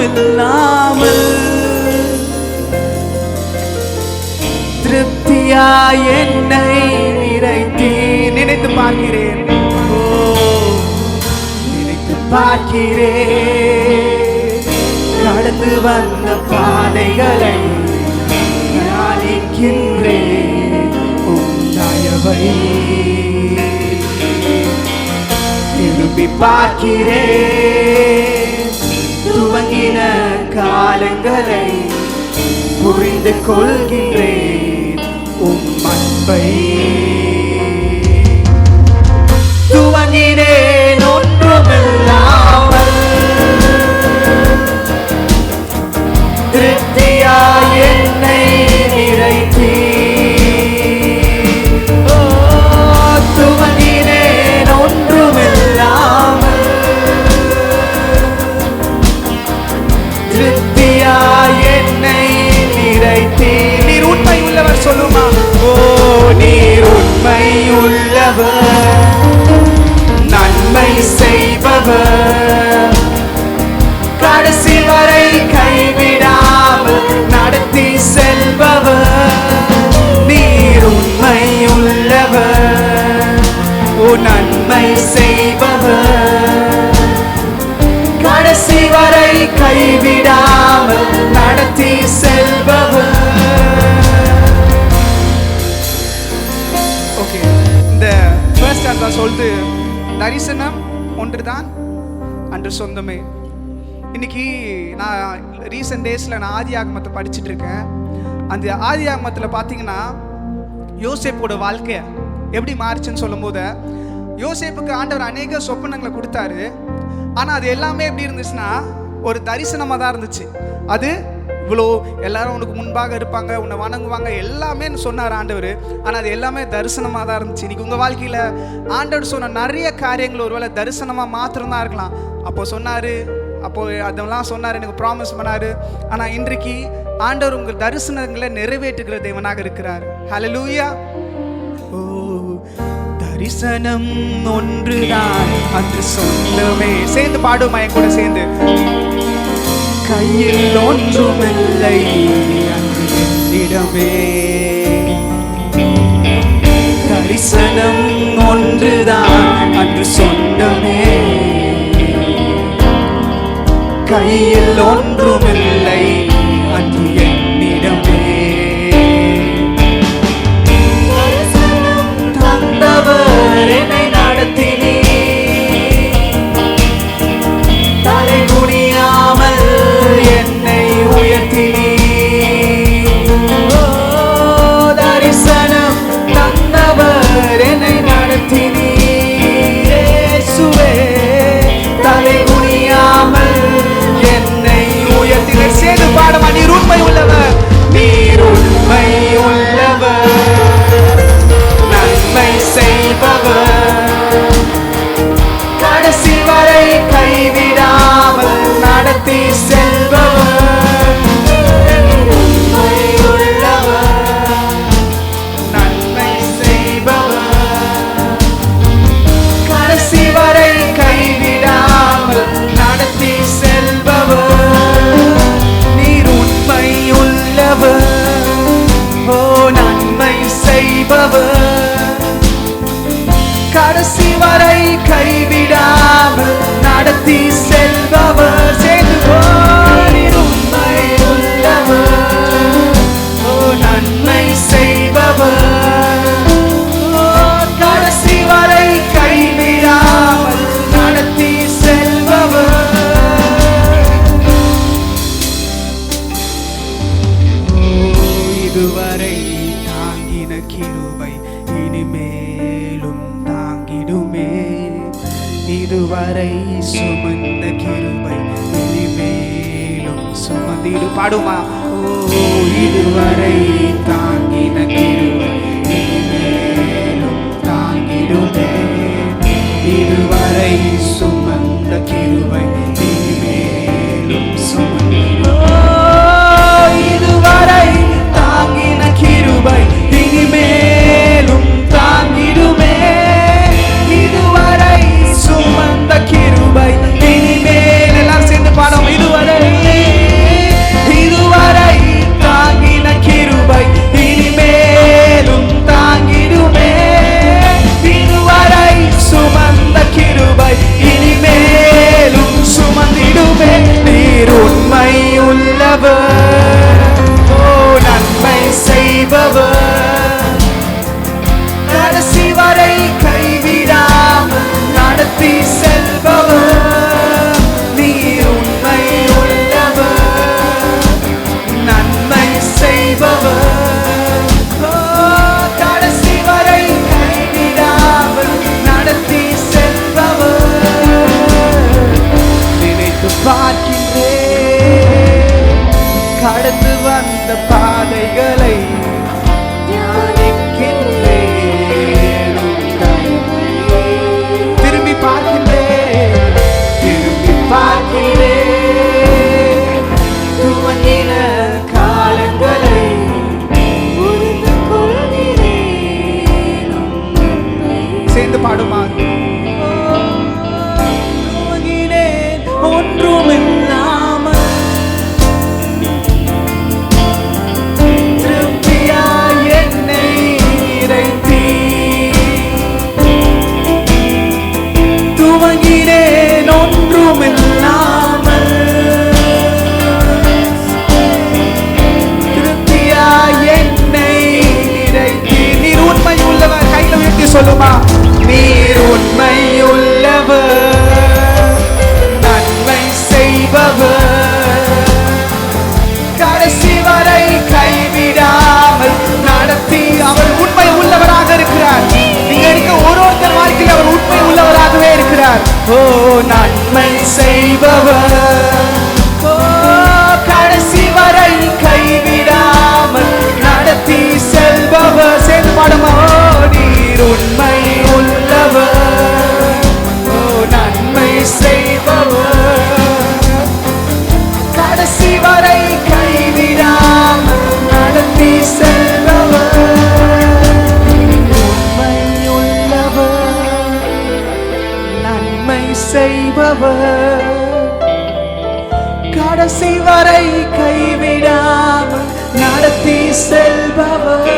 ஒன்றுமில்லாமல் திருப்தியாய் என்னை நிறைத்தீர். நினைத்து பார்க்கிறேன், நினைத்து பார்க்கிறேன், கடந்து வந்த பாதைகளை தியானிக்கின்றேன். உம் தயவை திரும்பி பார்க்கிறேன், துவங்கின காலங்களை புரிந்து கொள்கின்றேன். உம் அன்பை துவங்கினேன் ஒன்றுமில்லாமல் திருப்தியாய் என்னை நிறைத்தீர். துவங்கினேன் ஒன்றுமில்லாமல் திருப்தியாய் என்னை நிறைத்தீர். நீர் உண்மை உள்ளவர் சொல்லுமா? ஓ, நீர் உண்மை உள்ளவர், நன்மை செய்பவர், கடைசி வரை கைவிடாமல் நடத்தி செல்பவர். நீர் உண்மை உள்ளவர், ஓ நன்மை செய்பவர், கடைசி வரை கைவிடாமல் நடத்தி செல்பவர். ஓகே, இந்த ஃபர்ஸ்ட் அதான் சொல்லுது, தரிசனம் ஒன்றுதான் அன்று சொந்தமே. இன்னைக்கு நான் ரீசெண்ட் டேஸில் நான் ஆதியாகமத்தை படிச்சுட்டு இருக்கேன். அந்த ஆதியாகமத்தில் பார்த்தீங்கன்னா யோசேப்போட வாழ்க்கை எப்படி மாறுச்சுன்னு சொல்லும் போது, யோசேப்புக்கு ஆண்டவர் அநேக சொப்பனங்களை கொடுத்தாரு. ஆனால் அது எல்லாமே எப்படி இருந்துச்சுன்னா ஒரு தரிசனமாக தான் இருந்துச்சு. அது இவ்வளோ எல்லாரும் உனக்கு முன்பாக இருப்பாங்க, உன்னை வணங்குவாங்க, எல்லாமே சொன்னார் ஆண்டவர். ஆனால் அது எல்லாமே தரிசனமாக தான் இருந்துச்சு. இன்னைக்கு உங்கள் வாழ்க்கையில் ஆண்டவர் சொன்ன நிறைய காரியங்கள் ஒருவேளை தரிசனமாக மாத்திரம்தான் இருக்கலாம். அப்போ சொன்னார், அப்போது அதெல்லாம் சொன்னார், எனக்கு ப்ராமிஸ் பண்ணார். ஆனால் இன்றைக்கு ஆண்டவர் உங்கள் தரிசனங்களை நிறைவேற்றுகிற தேவனாக இருக்கிறார். ஹல்லேலூயா. ஓ, தரிசனம் ஒன்றுதான் அன்று சொந்தமே. சேர்ந்து பாடுமா என் கூட சேர்ந்து? கையில் ஒன்றுமில்லை அன்று என்னிடமே, தரிசனம் ஒன்றுதான் அன்று சொந்தமே. கையில் ஒன்றுமில்லை அன்று என்னிடமே, தரிசனம் தந்தவர் என்னை நடத்தினீர், தலை குனியாமல் என்னை உயர்த்தினீர். தரிசனம் தந்தவர் என்னை நடத்தினீர். இயேசுவே, தலை குனியாமல் என்னை உயர்த்தினீர். சேர்ந்து பாடமா? நீர் உண்மை உள்ளவர், நீர் உண்மை உள்ளவர், நன்மை செய்பவர், கடைசி வரை கைவிடாமல் நடத்தி செல்பவர். உண்மை உள்ளவர், நன்மை செய்பவர், கடைசி வரை கைவிடாமல் நடத்தி செல்பவர். நீர் உண்மை உள்ளவர், ஓ நன்மை செய்பவர், கடைசி வரை கைவிடாமல் நடத்தி செல்பவர். சேர்ந்து நீர் உண்மை உள்ளவர், ஓ நன்மை செய்பவர், கடைசி வரை கைவிடாமல் நடத்தி செல்பவர். இதுவரை தாங்கின கிருபை இனிமேலும் தாங்கிடுமே, இதுவரை சுமந்த கிருபை இனிமேலும் சுமந்திடு. பாடுமா? ஓ, இதுவரை தாங்கின கிருபை இனிமேலும் தாங்கிடுமே, இதுவரை சுமந்த கிருபை இனிமேலும் சுமந்திடு. இதுவரை தாங்கின கிருபை இனிமேலும் தாங்கிடுமே, இதுவரை சுமந்த கிருபை இனிமேல். எல்லாரும் சேர்ந்து பாடும். இதுவரை அந்த பாதைகளை திரும்பி பார்க்கின்றேன், திரும்பி பார்க்கிறேன். துவங்கின காலங்களை சேர்ந்து பாடுமா? துவங்கினேன் ஒன்றுமில்லாமல் திருப்தியாய் என்னை நிறைத்தீ. துவங்கினேன் ஒன்றுமில்லாமல் திருப்தியாய் என்னை நிறைத்தீ. நீர் உண்மை உள்ளவர். கையில உயர்த்தி சொல்லுமா? நீர் உண்மை உள்ளவர், நன்மை செய்பவர், கடைசி வரை கைவிடாமல் நடத்தி அவர் உண்மை உள்ளவராக இருக்கிறார். நீங்க இருக்க ஒருத்தர் வாழ்க்கையில் அவர் உண்மை உள்ளவராகவே இருக்கிறார். ஓ நன்மை செய்பவர், ஓ கடைசி வரை கைவிடாமல் நடத்தி செல்பவர். சேர்ந்து பாடுமா? நீர் உண்மை உள்ளவர், ஓ நன்மை செய்பவர், கடைசி வரை கைவிடாமல் நடத்தி செல்பவர். உண்மை உள்ளவர், நன்மை செய்பவர், கடைசி வரை கைவிடாமல் நடத்தி செல்பவர்.